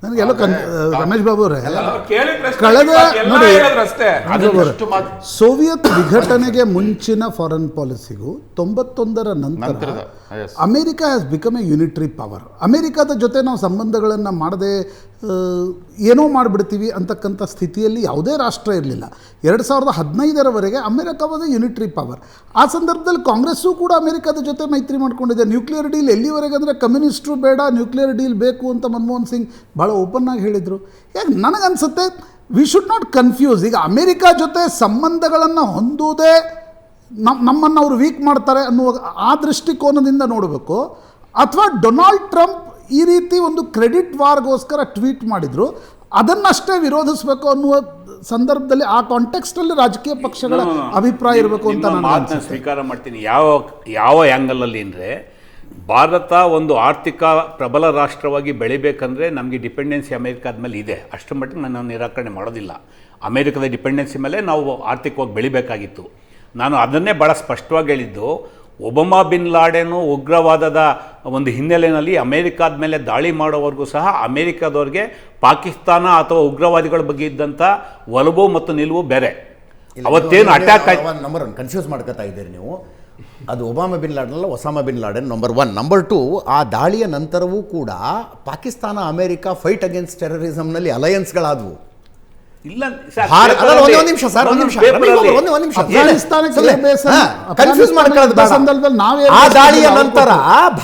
ನನಗೆಲ್ಲ ರಮೇಶ್ ಬಾಬು ಅವರೇ ಕಳೆದ ನೋಡಿ ಸೋವಿಯತ್ ವಿಘಟನೆಗೆ ಮುಂಚಿನ ಫಾರಿನ್ ಪಾಲಿಸಿಗೂ 91ರ ನಂತರ America has become A unitary power. ಅಮೆರಿಕದ ಜೊತೆ ನಾವು ಸಂಬಂಧಗಳನ್ನು ಮಾಡದೆ ಏನೋ ಮಾಡಿಬಿಡ್ತೀವಿ ಅಂತಕ್ಕಂಥ ಸ್ಥಿತಿಯಲ್ಲಿ ಯಾವುದೇ ರಾಷ್ಟ್ರ ಇರಲಿಲ್ಲ. 2015ರವರೆಗೆ America was a unitary power. ಆ ಸಂದರ್ಭದಲ್ಲಿ ಕಾಂಗ್ರೆಸ್ಸು ಕೂಡ ಅಮೆರಿಕದ ಜೊತೆ ಮೈತ್ರಿ ಮಾಡ್ಕೊಂಡಿದೆ. ನ್ಯೂಕ್ಲಿಯರ್ ಡೀಲ್ ಎಲ್ಲಿವರೆಗೆ ಅಂದರೆ ಕಮ್ಯುನಿಸ್ಟ್ರು ಬೇಡ, ನ್ಯೂಕ್ಲಿಯರ್ ಡೀಲ್ ಬೇಕು ಅಂತ ಮನಮೋಹನ್ ಸಿಂಗ್ ಭಾಳ ಓಪನ್ ಆಗಿ ಹೇಳಿದರು. ಯಾಕೆ ನನಗನ್ಸುತ್ತೆ ವಿ ಶುಡ್ ನಾಟ್ ಕನ್ಫ್ಯೂಸ್. ಈಗ ಅಮೆರಿಕ ಜೊತೆ ಸಂಬಂಧಗಳನ್ನು ಹೊಂದುವುದೇ ನಮ್ಮನ್ನು ಅವರು ವೀಕ್ ಮಾಡ್ತಾರೆ ಅನ್ನುವ ಆ ದೃಷ್ಟಿಕೋನದಿಂದ ನೋಡಬೇಕು, ಅಥವಾ ಡೊನಾಲ್ಡ್ ಟ್ರಂಪ್ ಈ ರೀತಿ ಒಂದು ಕ್ರೆಡಿಟ್ ವಾರ್ಗೋಸ್ಕರ ಟ್ವೀಟ್ ಮಾಡಿದರು ಅದನ್ನಷ್ಟೇ ವಿರೋಧಿಸಬೇಕು ಅನ್ನುವ ಸಂದರ್ಭದಲ್ಲಿ ಆ ಕಾಂಟೆಕ್ಸ್ಟಲ್ಲಿ ರಾಜಕೀಯ ಪಕ್ಷಗಳ ಅಭಿಪ್ರಾಯ ಇರಬೇಕು ಅಂತ ನಾನು ಸ್ವೀಕಾರ ಮಾಡ್ತೀನಿ. ಯಾವ ಆ್ಯಂಗಲಲ್ಲಿ ಅಂದರೆ ಭಾರತ ಒಂದು ಆರ್ಥಿಕ ಪ್ರಬಲ ರಾಷ್ಟ್ರವಾಗಿ ಬೆಳಿಬೇಕಂದ್ರೆ ನಮಗೆ ಡಿಪೆಂಡೆನ್ಸಿ ಅಮೇರಿಕಾದ ಮೇಲೆ ಇದೆ. ಅಷ್ಟರ ಮಟ್ಟಿಗೆ ನಾನು ನಿರಾಕರಣೆ ಮಾಡೋದಿಲ್ಲ. ಅಮೇರಿಕದ ಡಿಪೆಂಡೆನ್ಸಿ ಮೇಲೆ ನಾವು ಆರ್ಥಿಕವಾಗಿ ಬೆಳಿಬೇಕಾಗಿತ್ತು. ನಾನು ಅದನ್ನೇ ಭಾಳ ಸ್ಪಷ್ಟವಾಗಿ ಹೇಳಿದ್ದು. ಒಬಾಮಾ ಬಿನ್ ಲಾಡೆನು ಉಗ್ರವಾದದ ಒಂದು ಹಿನ್ನೆಲೆಯಲ್ಲಿ ಅಮೇರಿಕಾದ ಮೇಲೆ ದಾಳಿ ಮಾಡೋವರೆಗೂ ಸಹ ಅಮೇರಿಕಾದವ್ರಿಗೆ ಪಾಕಿಸ್ತಾನ ಅಥವಾ ಉಗ್ರವಾದಿಗಳ ಬಗ್ಗೆ ಇದ್ದಂಥ ಒಲವು ಮತ್ತು ನಿಲುವು ಬೇರೆ. ಅವತ್ತೇನು ಅಟ್ಯಾಕ್ ಆಯ್ತು ನಂಬರ್ 1 ಕನ್ಫ್ಯೂಸ್ ಮಾಡ್ಕೊತಾ ಇದ್ದೀರಿ ನೀವು. ಅದು ಒಬಾಮಾ ಬಿನ್ ಲಾಡೆನ್ ಅಲ್ಲ, Osama bin Laden number 1. Number 2, ಆ ದಾಳಿಯ ನಂತರವೂ ಕೂಡ ಪಾಕಿಸ್ತಾನ ಅಮೇರಿಕ ಫೈಟ್ ಅಗೇನ್ಸ್ಟ್ ಟೆರರಿಸಮ್ನಲ್ಲಿ ಅಲಯನ್ಸ್ಗಳಾದವು. ಇಲ್ಲ ಕನ್ಫ್ಯೂಸ್ ಮಾಡ್ಕೊಳ್ಳೋದು. ಆ ದಾಳಿಯ ನಂತರ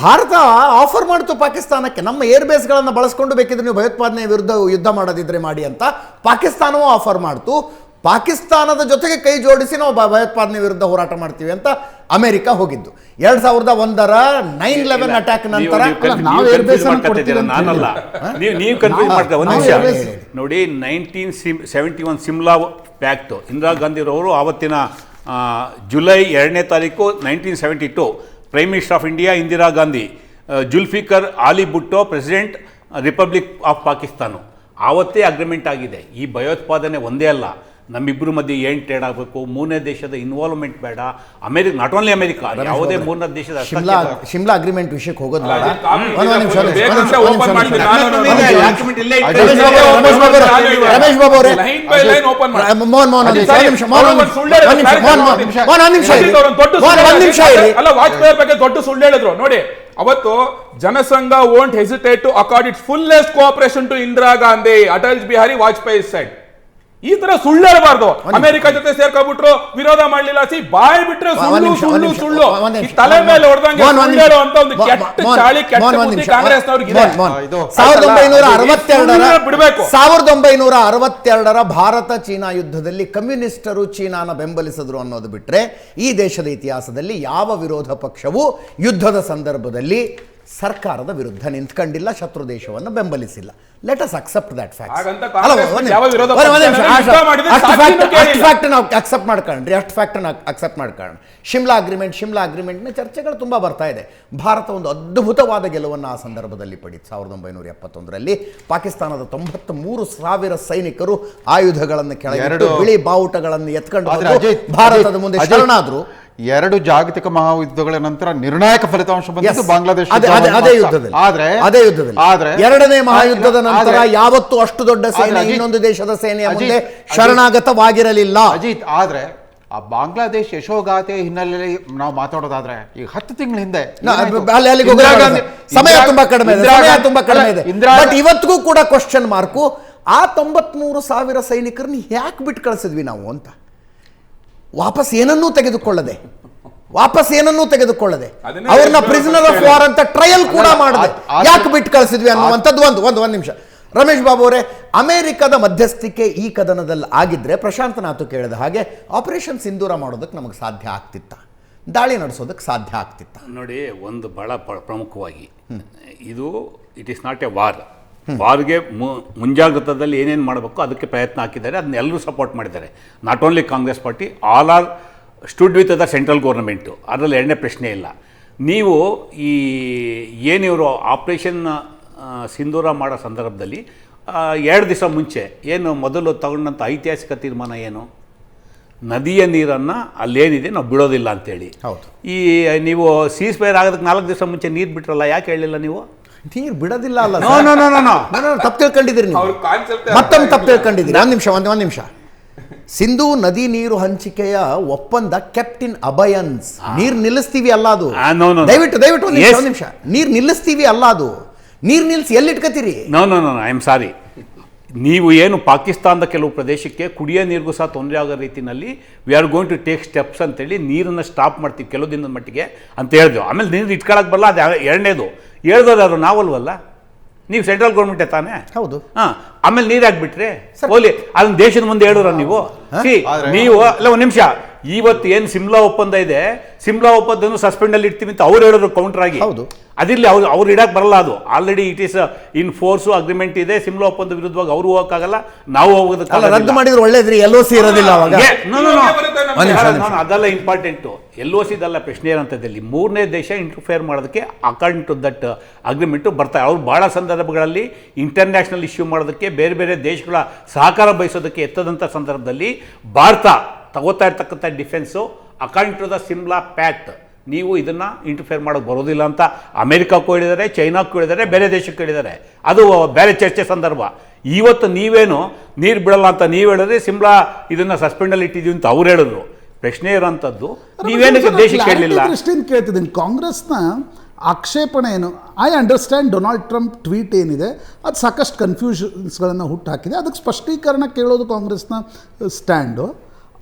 ಭಾರತ ಆಫರ್ ಮಾಡ್ತು ಪಾಕಿಸ್ತಾನಕ್ಕೆ, ನಮ್ಮ ಏರ್ ಬೇಸ್ಗಳನ್ನು ಬಳಸ್ಕೊಂಡು ಬೇಕಿದ್ರೆ ನೀವು ಭಯೋತ್ಪಾದನೆ ವಿರುದ್ಧ ಯುದ್ಧ ಮಾಡೋದಿದ್ರೆ ಮಾಡಿ ಅಂತ ಪಾಕಿಸ್ತಾನವೂ ಆಫರ್ ಮಾಡ್ತು. ಪಾಕಿಸ್ತಾನದ ಜೊತೆಗೆ ಕೈ ಜೋಡಿಸಿ ನಾವು ಭಯೋತ್ಪಾದನೆ ವಿರುದ್ಧ ಹೋರಾಟ ಮಾಡ್ತೀವಿ ಅಂತ ಅಮೆರಿಕ ಹೋಗಿದ್ದು. 2001ರ 9/11 ಅಟ್ಯಾಕ್ ನಂತರ ನೋಡಿ 1971 ಸಿಮ್ಲಾ ಪ್ಯಾಕ್ಟ್, ಇಂದಿರಾ ಗಾಂಧಿರವರು ಆವತ್ತಿನ ಜುಲೈ 2ನೇ ತಾರೀಕು 1972 prime minister of India Indira Gandhi, Zulfikar Ali Bhutto president republic of Pakistan, ಆವತ್ತೇ ಅಗ್ರಿಮೆಂಟ್ ಆಗಿದೆ. ಈ ಭಯೋತ್ಪಾದನೆ ಒಂದೇ ಅಲ್ಲ, ನಮ್ಮಿಬ್ಬರ ಮಧ್ಯೆ ಏನು ಟ್ರೇಡ್ ಆಗಬೇಕು, ಮೂರನೇ ದೇಶದ ಇನ್ವಾಲ್ವ್ಮೆಂಟ್ ಬೇಡ. ಅಮೆರಿಕ, ನಾಟ್ ಓನ್ಲಿ ಅಮೆರಿಕ, ಯಾವುದೇ ಮೂರನೇ ದೇಶದ ಶಿಮ್ಲಾ ಅಗ್ರಿಮೆಂಟ್ ವಿಷಯಕ್ಕೆ ಹೋಗೋದು ಬೇಡ. ರಮೇಶ್ ಬಾಬು ಅವರೇ, ವಾಜಪೇಯಿ ಬಗ್ಗೆ ದೊಡ್ಡ ಸುಳ್ಳು ಹೇಳಿದ್ರು ನೋಡಿ. ಅವತ್ತು Jana Sangh won't hesitate to accord its fullest cooperation to Indira Gandhi, Atal Bihari Vajpayee side. ಈ ತರ ಸುಳ್ಳು ಹೇಳಬಾರ್ದು. ಅಮೆರಿಕ ಜೊತೆ ಸೇರ್ಕೊಂಡ್ಬಿಟ್ರು, ವಿರೋಧ ಮಾಡ್ಲಿಲ್ಲ, ಬಾಯ್ ಬಿಟ್ರೆ ಸುಳ್ಳು ಸುಳ್ಳು ಸುಳ್ಳು, ತಲೆ ಮೇಲೆ ಹೊಡೆದಂಗೆ ಸುಳ್ಳು ಹೇಳೋ ಅಂತ ಒಂದು ಕೆಟ್ಟ ಚಾಳಿ ಕೆಟ್ಟ ಬುದ್ಧಿ ಕಾಂಗ್ರೆಸ್ನವ್ರಿಗೆ ಇದೆ. 1962ರ ಭಾರತ ಚೀನಾ ಯುದ್ಧದಲ್ಲಿ ಕಮ್ಯುನಿಸ್ಟರು ಚೀನಾನ ಬೆಂಬಲಿಸಿದ್ರು ಅನ್ನೋದು ಬಿಟ್ರೆ ಈ ದೇಶದ ಇತಿಹಾಸದಲ್ಲಿ ಯಾವ ವಿರೋಧ ಪಕ್ಷವೂ ಯುದ್ಧದ ಸಂದರ್ಭದಲ್ಲಿ ಸರ್ಕಾರದ ವಿರುದ್ಧ ನಿಂತ್ಕೊಂಡಿಲ್ಲ, ಶತ್ರು ದೇಶವನ್ನು ಬೆಂಬಲಿಸಿಲ್ಲ. Let us accept that fact. Accept ಮಾಡ್ಕೊಳ್ಳಿ. ಶಿಮ್ಲಾ ಅಗ್ರಿಮೆಂಟ್ನ ಚರ್ಚೆಗಳು ತುಂಬ ಬರ್ತಾ ಇದೆ. ಭಾರತ ಒಂದು ಅದ್ಭುತವಾದ ಗೆಲುವನ್ನು ಆ ಸಂದರ್ಭದಲ್ಲಿ ಪಡೀತು. 1971ರಲ್ಲಿ ಪಾಕಿಸ್ತಾನದ 93,000 ಸೈನಿಕರು ಆಯುಧಗಳನ್ನು ಕೆಳಗಿಟ್ಟು ಬಿಳಿ ಬಾವುಟಗಳನ್ನು ಎತ್ಕೊಂಡು ಭಾರತದ ಮುಂದೆ ಶರಣಾದ್ರು. 2 ಜಾಗತಿಕ ಮಹಾಯುದ್ಧಗಳ ನಂತರ ನಿರ್ಣಾಯಕ ಫಲಿತಾಂಶ ಬಂದಿದ್ದು ಬಾಂಗ್ಲಾದೇಶ. ಅದೇ ಯುದ್ಧದಲ್ಲಿ ಎರಡನೇ ಮಹಾಯುದ್ಧದ ನಂತರ ಯಾವತ್ತೂ ಅಷ್ಟು ದೊಡ್ಡ ಸೇನೆ ಇನ್ನೊಂದು ದೇಶದ ಸೇನೆಯ ಮುಂದೆ ಶರಣಾಗತವಾಗಿರಲಿಲ್ಲ ಅಜಿತ್. ಆದ್ರೆ ಆ ಬಾಂಗ್ಲಾದೇಶ ಯಶೋಗಾಥೆ ಹಿನ್ನೆಲೆಯಲ್ಲಿ ನಾವು ಮಾತಾಡೋದಾದ್ರೆ ಈಗ 10 ತಿಂಗಳ ಹಿಂದೆ ಸಮಯ ತುಂಬಾ ಕಡಿಮೆ ಇದೆ. ಬಟ್ ಇವತ್ತಿಗೂ ಕೂಡ ಕ್ವಶನ್ ಮಾರ್ಕು, ಆ 93,000 ಸೈನಿಕರನ್ನ ಯಾಕೆ ಬಿಟ್ಟು ಕಳಿಸಿದ್ವಿ ನಾವು ಅಂತ, ವಾಪಸ್ ಏನನ್ನೂ ತೆಗೆದುಕೊಳ್ಳದೆ ಅವ್ರನ್ನ ಪ್ರಿಸನರ್ ಆಫ್ ವಾರ್ ಅಂತ ಟ್ರಯಲ್ ಕೂಡ ಮಾಡಿದೆ. ಯಾಕೆ ಬಿಟ್ಟು ಕಳಿಸಿದ್ವಿ ಅನ್ನುವಂಥದ್ದು ಒಂದು ನಿಮಿಷ. ರಮೇಶ್ ಬಾಬು ಅವರೇ, ಅಮೆರಿಕದ ಮಧ್ಯಸ್ಥಿಕೆ ಈ ಕದನದಲ್ಲಿ ಆಗಿದ್ರೆ ಪ್ರಶಾಂತನಾಥ್ ಕೇಳಿದ ಹಾಗೆ ಆಪರೇಷನ್ ಸಿಂಧೂರ ಮಾಡೋದಕ್ಕೆ ನಮಗೆ ಸಾಧ್ಯ ಆಗ್ತಿತ್ತ, ದಾಳಿ ನಡೆಸೋದಕ್ಕೆ ಸಾಧ್ಯ ಆಗ್ತಿತ್ತ? ನೋಡಿ, ಒಂದು ಬಹಳ ಪ್ರಮುಖವಾಗಿ ಇದು it is not a war. ವಾರ್ಗೆ ಮುಂಜಾಗ್ರತದಲ್ಲಿ ಏನೇನು ಮಾಡಬೇಕು ಅದಕ್ಕೆ ಪ್ರಯತ್ನ ಹಾಕಿದ್ದಾರೆ, ಅದನ್ನ ಎಲ್ಲರೂ ಸಪೋರ್ಟ್ ಮಾಡಿದ್ದಾರೆ. Not only Congress party, all are stood with the central government, ಅದರಲ್ಲಿ ಎರಡನೇ ಪ್ರಶ್ನೆ ಇಲ್ಲ. ನೀವು ಈ ಏನಿವರು ಆಪ್ರೇಷನ್ ಸಿಂಧೂರ ಮಾಡೋ ಸಂದರ್ಭದಲ್ಲಿ 2 ದಿವಸ ಮುಂಚೆ ಏನು ಮೊದಲು ತಗೊಂಡಂಥ ಐತಿಹಾಸಿಕ ತೀರ್ಮಾನ ಏನು, ನದಿಯ ನೀರನ್ನು ಅಲ್ಲೇನಿದೆ ನಾವು ಬಿಡೋದಿಲ್ಲ ಅಂತೇಳಿ. ಹೌದು. ಈ ನೀವು ಸೀಸ್ ಫೈರ್ ಆಗೋದಕ್ಕೆ 4 ದಿವಸ ಮುಂಚೆ ನೀರು ಬಿಟ್ರಲ್ಲ, ಯಾಕೆ ಹೇಳಿಲ್ಲ ನೀವು? ನೀರು ಬಿಡೋದಿಲ್ಲ ಅಲ್ಲ no no no no no ತಪ್ಪು ತಿಳ್ಕೊಂಡಿದ್ದೀರಿ ನೀವು. ಅವ್ರ ಕಾನ್ಸೆಪ್ಟ್ ಮತ್ತೊಮ್ಮೆ ತಪ್ಪು ತಿಳ್ಕೊಂಡಿದ್ದೀರಿ. ಒಂದು ನಿಮಿಷ ಸಿಂಧೂ ನದಿ ನೀರು ಹಂಚಿಕೆಯ ಒಪ್ಪಂದ ಕೆಪ್ಟ್ ಇನ್ ಅಬಯನ್ಸ್. ನೀರು ನಿಲ್ಲಿಸ್ತೀವಿ ಅಲ್ಲ ಅದು. ದಯವಿಟ್ಟು ಒಂದು ನಿಮಿಷ ನೀರು ನಿಲ್ಲಿಸ್ತೀವಿ ಅಲ್ಲ ಅದು. ನೀರು ನಿಲ್ಲಿಸಿ ಎಲ್ಲಿ ಇಟ್ಕೋತೀರಿ? No no no I am sorry. ನೀವು ಏನು ಪಾಕಿಸ್ತಾನದ ಕೆಲವು ಪ್ರದೇಶಕ್ಕೆ ಕುಡಿಯೋ ನೀರಿಗೂ ಸಹ ತೊಂದರೆ ಆಗೋ ರೀತಿಯಲ್ಲಿ we are going to take steps ಅಂತೇಳಿ ನೀರನ್ನು ಸ್ಟಾಪ್ ಮಾಡ್ತೀವಿ ಕೆಲವು ದಿನದ ಮಟ್ಟಿಗೆ ಅಂತ ಹೇಳಿದೆವು. ಆಮೇಲೆ ನೀರು ಇಟ್ಕೊಳಕ್ಕೆ ಬರಲ್ಲ, ಅದು ಎರಡನೇದು. ಹೇಳ್ದೋರು ನಾವಲ್ವಲ್ಲ, ನೀವು ಸೆಂಟ್ರಲ್ ಗೌರ್ಮೆಂಟೇ ತಾನೇ. ಹೌದು. ಹಾಂ, ಆಮೇಲೆ ನೀರು ಹಾಕ್ಬಿಟ್ರೆ ಹೋಲಿ, ಅದನ್ನ ದೇಶದ ಮುಂದೆ ಹೇಳೋರ ನೀವು. ನೀವು ಅಲ್ಲ, ಒಂದು ನಿಮಿಷ, ಇವತ್ತು ಏನು ಸಿಮ್ಲಾ ಒಪ್ಪಂದ ಇದೆ, ಸಿಮ್ಲಾ ಒಪ್ಪಂದನ್ನು ಸಸ್ಪೆಂಡಲ್ಲಿ ಇಡ್ತೀವಿ ಅಂತ ಅವ್ರು ಹೇಳಿದ್ರು ಕೌಂಟರ್ ಆಗಿ. ಹೌದು, ಅದಿರಲಿ, ಅವ್ರು ಇಡಕ್ಕೆ ಬರಲ್ಲ. ಅದು already it is in force agreement ಇದೆ. ಸಿಮ್ಲಾ ಒಪ್ಪಂದ ವಿರುದ್ಧವಾಗಿ ಅವರು ಹೋಗಕ್ಕಾಗಲ್ಲ, ನಾವು ಹೋಗೋದಕ್ಕೆ ರದ್ದು ಮಾಡಿದ್ರೆ ಒಳ್ಳೇದ್ರಿ. LOC ಇರೋದಿಲ್ಲ ಅವಾಗ. ಅದೆಲ್ಲ ಇಂಪಾರ್ಟೆಂಟು. LOC ಇದೆಲ್ಲ ಪ್ರಶ್ನೆ ಇರೋಂಥದ್ದಲ್ಲಿ ಮೂರನೇ ದೇಶ ಇಂಟರ್ಫಿಯರ್ ಮಾಡೋದಕ್ಕೆ ಅಕಾರ್ಡಿಂಗ್ ಟು ದಟ್ ಅಗ್ರಿಮೆಂಟು ಬರ್ತಾರೆ. ಅವ್ರು ಭಾಳ ಸಂದರ್ಭಗಳಲ್ಲಿ ಇಂಟರ್ನ್ಯಾಷನಲ್ ಇಶ್ಯೂ ಮಾಡೋದಕ್ಕೆ, ಬೇರೆ ಬೇರೆ ದೇಶಗಳ ಸಹಕಾರ ಬಯಸೋದಕ್ಕೆ ಎತ್ತದಂಥ ಸಂದರ್ಭದಲ್ಲಿ ಭಾರತ ತಗೋತಾ ಇರ್ತಕ್ಕಂಥ defence according to the Simla pact ನೀವು ಇದನ್ನು ಇಂಟರ್ಫಿಯರ್ ಮಾಡೋಕ್ಕೆ ಬರೋದಿಲ್ಲ ಅಂತ ಅಮೆರಿಕಕ್ಕೂ ಹೇಳಿದ್ದಾರೆ, ಚೈನಾಕ್ಕೂ ಹೇಳಿದ್ದಾರೆ, ಬೇರೆ ದೇಶಕ್ಕೂ ಹೇಳಿದ್ದಾರೆ. ಅದು ಬೇರೆ ಚರ್ಚೆ ಸಂದರ್ಭ. ಇವತ್ತು ನೀವೇನು ನೀರು ಬಿಡಲ್ಲ ಅಂತ ನೀವು ಹೇಳಿದ್ರೆ, ಸಿಮ್ಲಾ ಇದನ್ನು ಸಸ್ಪೆಂಡಲ್ಲಿ ಇಟ್ಟಿದ್ದೀವಿ ಅಂತ ಅವ್ರು ಹೇಳಿದ್ರು. ಪ್ರಶ್ನೆ ಇರೋಂಥದ್ದು ನೀವೇನಕ್ಕೆ ದೇಶಕ್ಕೆ ಹೇಳಲಿಲ್ಲ? ದೃಷ್ಟಿಯಿಂದ ಕೇಳ್ತಿದ್ದೀನಿ, ಕಾಂಗ್ರೆಸ್ನ ಆಕ್ಷೇಪಣೆ ಏನು? I understand Donald Trump tweet ಏನಿದೆ ಅದು ಸಾಕಷ್ಟು ಕನ್ಫ್ಯೂಷನ್ಸ್ಗಳನ್ನು ಹುಟ್ಟಾಕಿದೆ. ಅದಕ್ಕೆ ಸ್ಪಷ್ಟೀಕರಣ ಕೇಳೋದು ಕಾಂಗ್ರೆಸ್ನ ಸ್ಟ್ಯಾಂಡು,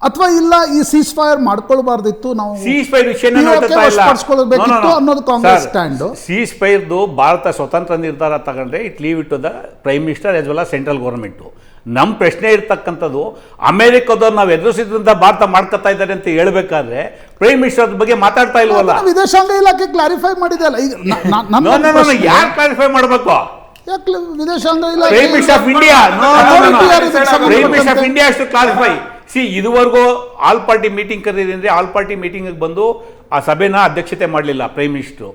ಅಥವಾ ಇಲ್ಲ ಈ ಸೀಸ್ ಫೈರ್ ಮಾಡ್ಕೊಳ್ಬಾರ್ದಿತ್ತು, ನಾವು ಸೀಸ್ ಫೈರ್ ವಶಪಡಿಸ್ಕೊಳ್ಬೇಕಿತ್ತು ಅನ್ನೋದು ಕಾಂಗ್ರೆಸ್ ಸ್ಟ್ಯಾಂಡು. ಸೀಸ್ ಫೈರ್ದು ಭಾರತ ಸ್ವತಂತ್ರ ನಿರ್ಧಾರ ತಗೊಂಡ್ರೆ it leave it to the prime minister as well as central government. ನಮ್ಮ ಪ್ರಶ್ನೆ ಇರ್ತಕ್ಕಂಥದ್ದು, ಅಮೆರಿಕದವ್ರು ನಾವು ಎದುರಿಸಿದ್ರಿಂದ ಭಾರತ ಮಾಡ್ಕೊತಾ ಇದ್ದಾರೆ ಅಂತ ಹೇಳ್ಬೇಕಾದ್ರೆ ಪ್ರೈಮ್ ಮಿನಿಸ್ಟರ್ ಬಗ್ಗೆ ಮಾತಾಡ್ತಾ ಇಲ್ವಲ್ಲ. ವಿದೇಶಾಂಗ ಇಲಾಖೆ ಕ್ಲಾರಿಫೈ ಮಾಡಿದೆ ಅಲ್ಲ. ಈಗ ಯಾರು ಕ್ಲಾರಿಫೈ ಮಾಡಬೇಕು? ವಿದೇಶಾಂಗ prime minister of India, prime minister of India ಅಷ್ಟು ಕ್ಲಾರಿಫೈ. ಇದುವರೆಗೂ ಆಲ್ ಪಾರ್ಟಿ ಮೀಟಿಂಗ್ ಕರೀದ್ರೆ ಆಲ್ ಪಾರ್ಟಿ ಮೀಟಿಂಗ್ ಬಂದು ಆ ಸಭೆನ ಅಧ್ಯಕ್ಷತೆ ಮಾಡಲಿಲ್ಲ ಪ್ರೈಮ್ ಮಿನಿಸ್ಟರ್.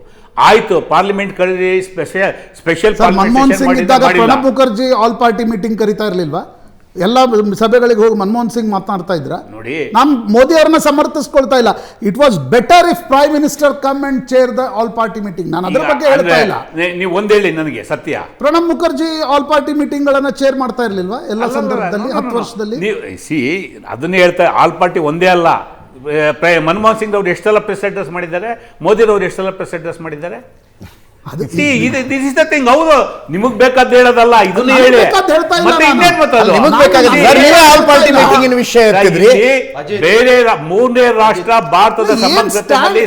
ಆಯ್ತು, ಪಾರ್ಲಿಮೆಂಟ್ ಕರೀರಿ, ಸ್ಪೆಷಲ್ ಮನಮೋಹನ್ ಸಿಂಗ್ ಇದ್ದಾಗ Pranab Mukherjee all party meeting ಕರೀತಾ ಇರ್ಲಿಲ್ವಾ? ಎಲ್ಲ ಸಭೆಗಳಿಗೆ ಹೋಗಿ ಮನಮೋಹನ್ ಸಿಂಗ್ ಮಾತನಾಡ್ತಾ ಇದ್ರ ನೋಡಿ. ನಾನು ಮೋದಿ ಅವ್ರನ್ನ ಸಮರ್ಥಿಸ್ಕೊಳ್ತಾ ಇಲ್ಲ. It was better if prime minister come and chair the all party meeting. ನಾನು ಅದ್ರ ಬಗ್ಗೆ ಹೇಳ್ತಾ ಇಲ್ಲ. ನೀವು ಒಂದ್ ಹೇಳಿ ನನಗೆ ಸತ್ಯ. Pranab Mukherjee all party meeting ಗಳನ್ನ ಚೇರ್ ಮಾಡ್ತಾ ಇರ್ಲಿಲ್ವಾ ಎಲ್ಲ ಸಂದರ್ಭದಲ್ಲಿ 10 ವರ್ಷದಲ್ಲಿ? ಅದನ್ನೇ ಹೇಳ್ತಾ, ಆಲ್ ಪಾರ್ಟಿ ಒಂದೇ ಅಲ್ಲ. ಮನಮೋಹನ್ ಸಿಂಗ್ ಅವ್ರು ಎಷ್ಟೆಲ್ಲ ಪ್ರೆಸ್ ಅಡ್ರೆಸ್ ಮಾಡಿದ್ದಾರೆ, ಮೋದಿ ಅವರು ಎಷ್ಟೆಲ್ಲ ಪ್ರೆಸ್ ಅಡ್ರೆಸ್ ಮಾಡಿದ್ದಾರೆ. This is the thing. ಅವರು ನಿಮಗ್ ಬೇಕಾದ ಹೇಳೋದಲ್ಲ, ಇದನ್ನ ಹೇಳಿ. ಬೇರೆ ಮೂರನೇ ರಾಷ್ಟ್ರ ಭಾರತದ ಸಮಗ್ರತೆಯಲ್ಲಿ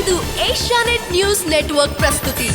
ಇದು ಏಷ್ಯಾನೆಟ್ ನ್ಯೂಸ್ ನೆಟ್ವರ್ಕ್ ಪ್ರಸ್ತುತಿ.